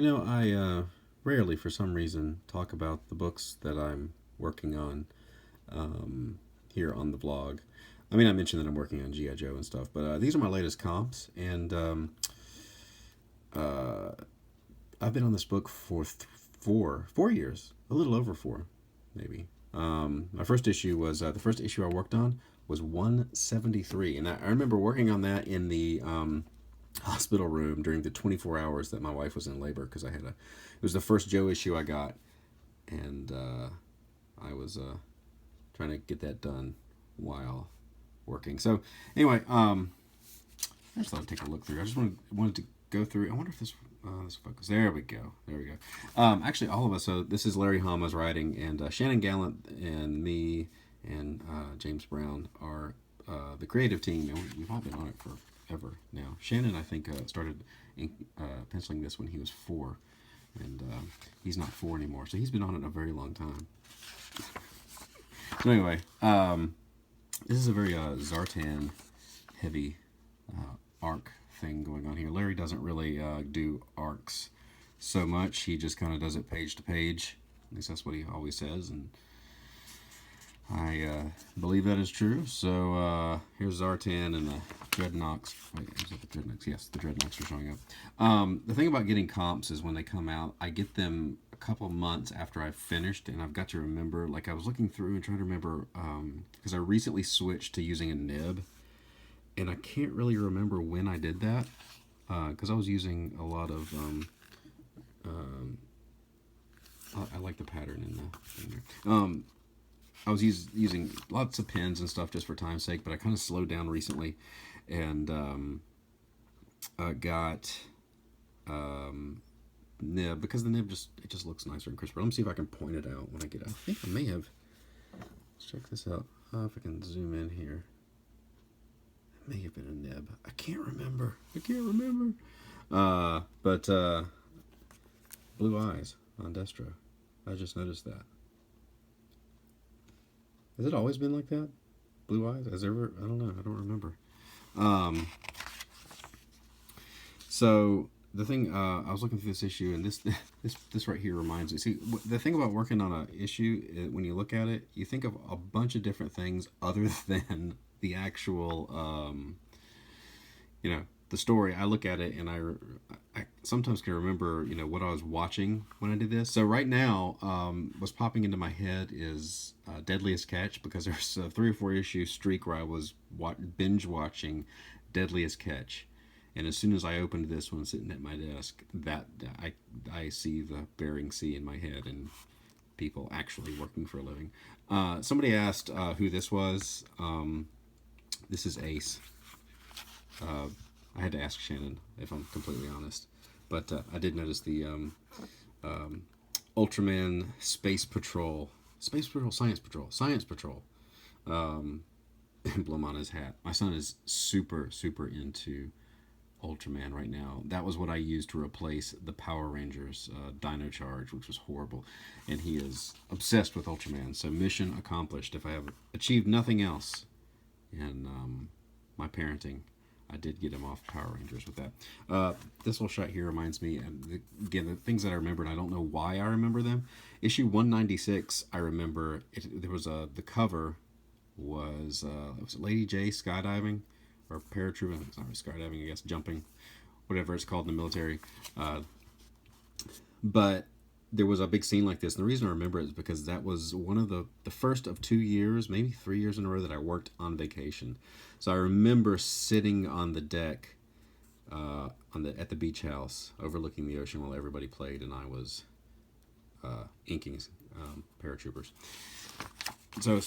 I rarely, for some reason, talk about the books that I'm working on here on the vlog. I mean, I mentioned that I'm working on G.I. Joe and stuff, but these are my latest comps, and uh, I've been on this book for 4 years, a little over four, maybe. My first issue was the first issue I worked on was 173, and I remember working on that in the hospital room during the 24 hours that my wife was in labor because I had a. It was the first Joe issue I got, and I was trying to get that done while working. So anyway, I just thought I'd take a look through. I just wanted to go through. I wonder if this focus. There we go. There we go. Actually, all of us. So this is Larry Hama's writing, and Shannon Gallant and me and James Brown are the creative team, and we've all been on it forever now. Shannon, I think, started penciling this when he was 4, and he's not 4 anymore, so he's been on it a very long time. So anyway, this is a very Zartan heavy arc thing going on here. Larry doesn't really do arcs so much. He just kind of does it page to page. At least that's what he always says, and I believe that is true. So here's Zartan and the Dreadnoks. Wait, is that the Dreadnoks? Yes, the Dreadnoks are showing up. The thing about getting comps is when they come out, I get them a couple months after I've finished, and I've got to remember, like I was looking through and trying to remember, because I recently switched to using a nib, and I can't really remember when I did that, because I was using a lot of, I like the pattern in there. I was using lots of pens and stuff just for time's sake, but I kind of slowed down recently, and got nib, because the nib just looks nicer and crisper. Let me see if I can point it out when I get out. I think I may have. Let's check this out. If I can zoom in here. It may have been a nib. I can't remember. But blue eyes on Destro. I just noticed that. Has it always been like that? Blue eyes? Has ever? I don't know. I don't remember. So the thing, I was looking through this issue, and this right here reminds me. See, the thing about working on an issue, when you look at it, you think of a bunch of different things other than the actual, the story. I look at it, and I sometimes can remember, what I was watching when I did this. So right now, what's popping into my head is Deadliest Catch, because there's a 3 or 4 issue streak where I was binge watching Deadliest Catch. And as soon as I opened this one sitting at my desk, that I see the Bering Sea in my head and people actually working for a living. Somebody asked who this was. This is Ace. I had to ask Shannon, if I'm completely honest. But I did notice the Ultraman Science Patrol emblem on his hat. My son is super, super into Ultraman right now. That was what I used to replace the Power Rangers Dino Charge, which was horrible. And he is obsessed with Ultraman. So mission accomplished. If I have achieved nothing else in my parenting, I did get him off Power Rangers with that. This little shot here reminds me, again, the things that I remember, and I don't know why I remember them. Issue 196, I remember, there was the cover was Lady J skydiving, or paratrooping, it's not really skydiving, I guess, jumping, whatever it's called in the military. But there was a big scene like this, and the reason I remember it is because that was one of the first of 2 years, maybe 3 years in a row, that I worked on vacation. So I remember sitting on the deck at the beach house overlooking the ocean while everybody played, and I was inking paratroopers. So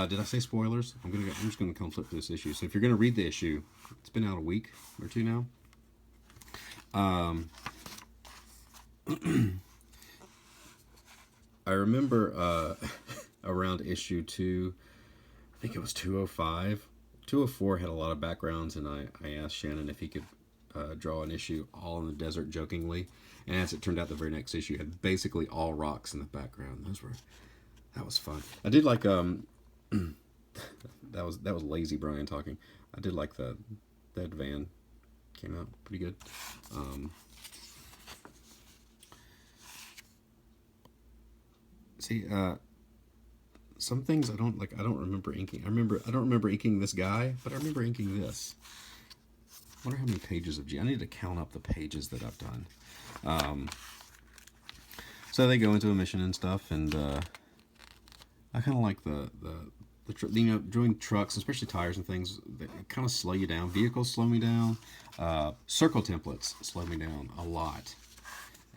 did I say spoilers? I'm just gonna come flip through this issue. So if you're gonna read the issue, it's been out a week or 2 now. I remember around issue 2, I think it was 205. 204 had a lot of backgrounds, and I asked Shannon if he could draw an issue all in the desert jokingly. And as it turned out, the very next issue had basically all rocks in the background. That was fun. I did like that was lazy Brian talking. I did like that van came out pretty good. See, some things I don't like. I don't remember inking. I don't remember inking this guy, but I remember inking this. I wonder how many pages of G. I need to count up the pages that I've done. So they go into a mission and stuff, and I kind of like the doing trucks, especially tires and things, that kind of slow you down. Vehicles slow me down. Circle templates slow me down a lot,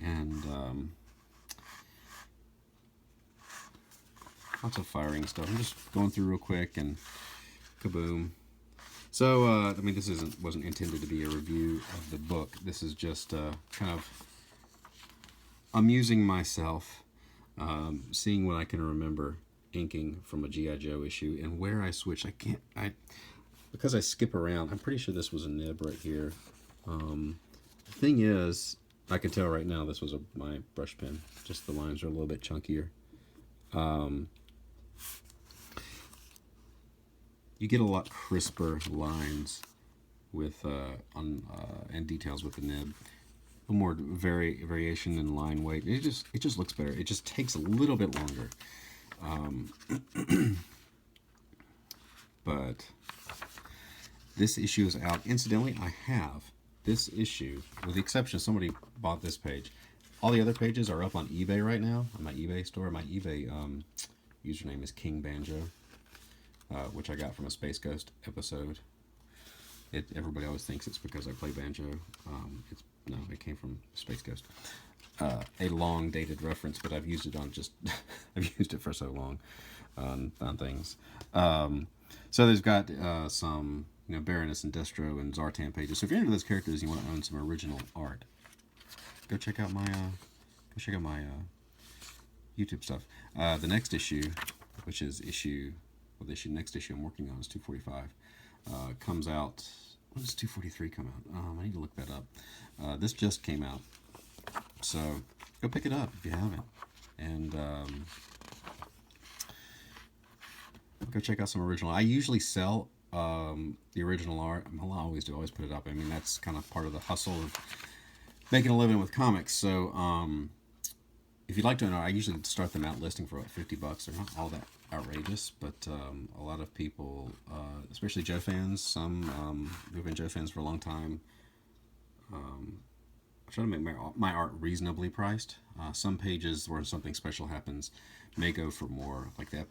and lots of firing stuff. I'm just going through real quick and kaboom. So, I mean, this wasn't intended to be a review of the book. This is just kind of amusing myself, seeing what I can remember inking from a G.I. Joe issue and where I switch. Because I skip around, I'm pretty sure this was a nib right here. The thing is, I can tell right now this was my brush pen. Just the lines are a little bit chunkier. You get a lot crisper lines with and details with the nib. A little more variation in line weight. It just looks better. It just takes a little bit longer. But this issue is out. Incidentally, I have this issue, with the exception of somebody bought this page. All the other pages are up on eBay right now, on my eBay store. My eBay username is King Banjo. Which I got from a Space Ghost episode. Everybody always thinks it's because I play banjo. No, it came from Space Ghost. A long dated reference, but I've used it on I've used it for so long on things. So there's got some Baroness and Destro and Zartan pages. So if you're into those characters and you want to own some original art, go check out my YouTube stuff. The next issue, which is next issue I'm working on is 245. Comes out. When does 243 come out? I need to look that up. This just came out, so go pick it up if you haven't, and go check out some original. I usually sell the original art. Well, I always do. Always put it up. I mean, that's kind of part of the hustle of making a living with comics. So if you'd like to know, I usually start them out listing for like $50. They're not all that outrageous, but a lot of people, especially Joe fans, some who've been Joe fans for a long time, I try to make my art reasonably priced. Some pages where something special happens may go for more, like the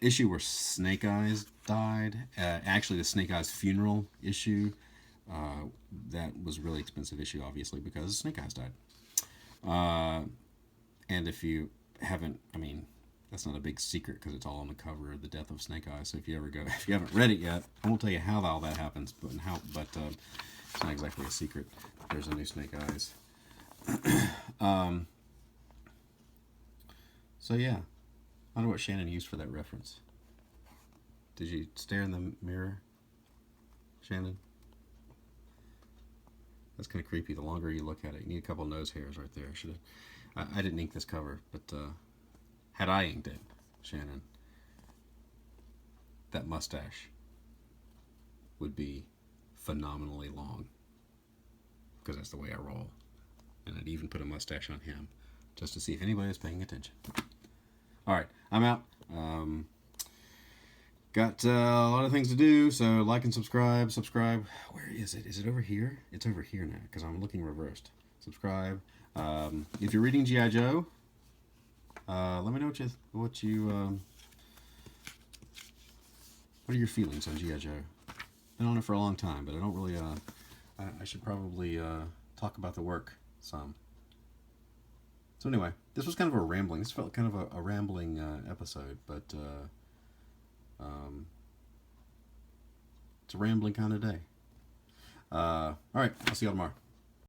issue where Snake Eyes died. Actually, the Snake Eyes funeral issue. That was a really expensive issue, obviously, because Snake Eyes died. And if you haven't, I mean, that's not a big secret because it's all on the cover of The Death of Snake Eyes. So if you haven't read it yet, I won't tell you how all that happens, but it's not exactly a secret. There's a new Snake Eyes. So yeah, I don't know what Shannon used for that reference. Did you stare in the mirror, Shannon? That's kind of creepy. The longer you look at it, you need a couple nose hairs right there. I didn't ink this cover, but had I inked it, Shannon, that mustache would be phenomenally long, because that's the way I roll. And I'd even put a mustache on him just to see if anybody was paying attention. All right, I'm out. Got a lot of things to do, so like and subscribe. Where is it? Is it over here? It's over here now, because I'm looking reversed. Subscribe. If you're reading G.I. Joe, let me know what are your feelings on G.I. Joe? Been on it for a long time, but I don't really, I should probably talk about the work some. So anyway, this was kind of a rambling, this felt kind of a rambling episode, but it's a rambling kind of day. All right, I'll see y'all tomorrow.